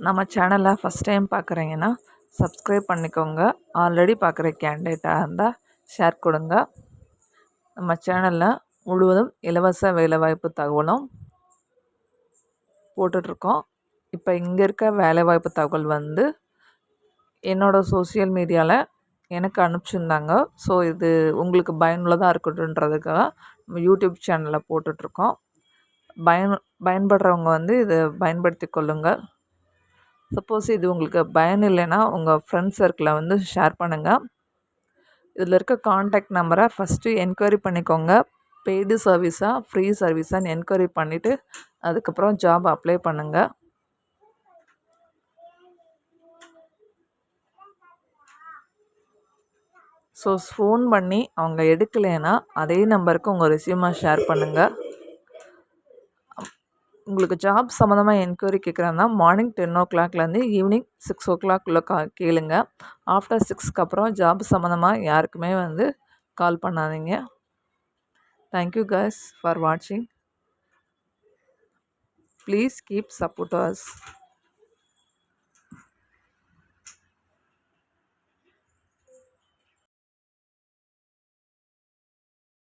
நம்ம சேனலை first time பார்க்குறீங்கன்னா சப்ஸ்கிரைப் பண்ணிக்கோங்க. ஆல்ரெடி பார்க்குற கேண்டிடேட்டாக இருந்தால் ஷேர் கொடுங்க. நம்ம சேனலில் முழுவதும் இலவச வேலைவாய்ப்பு தகவலும் போட்டுட்ருக்கோம். இப்போ இங்கே இருக்க வேலைவாய்ப்பு தகவல் வந்து என்னோடய சோஷியல் மீடியாவில் எனக்கு அனுப்பிச்சிருந்தாங்க. ஸோ இது உங்களுக்கு பயனுள்ளதாக இருக்கட்டுன்றதுக்காக நம்ம யூடியூப் சேனலில் போட்டுட்ருக்கோம். பயன்படுறவங்க வந்து இதை பயன்படுத்தி கொள்ளுங்கள். சப்போஸ் இது உங்களுக்கு பயன் இல்லைன்னா உங்கள் ஃப்ரெண்ட்ஸ் சர்க்கிளில் வந்து ஷேர் பண்ணுங்கள். இதில் இருக்க காண்டாக்ட் நம்பரை ஃபஸ்ட்டு என்கொயரி பண்ணிக்கோங்க. பெய்டு சர்வீஸா ஃப்ரீ சர்வீஸான்னு என்கொயரி பண்ணிவிட்டு அதுக்கப்புறம் ஜாப் அப்ளை பண்ணுங்கள். ஸோ ஃபோன் பண்ணி அவங்க எடுக்கலைன்னா அதே நம்பருக்கு உங்கள் ரெஸ்யூமை ஷேர் பண்ணுங்கள். உங்களுக்கு ஜாப் சம்மந்தமாக என்கொயரி கேட்குறாங்கன்னா மார்னிங் 10 o'clockலேருந்து ஈவினிங் 6 o'clock கேளுங்க. ஆஃப்டர் 6க்கு அப்புறம் ஜாப் சம்மந்தமாக யாருக்குமே வந்து கால் பண்ணாதீங்க. தேங்க்யூ guys ஃபார் வாட்சிங். Please keep support us.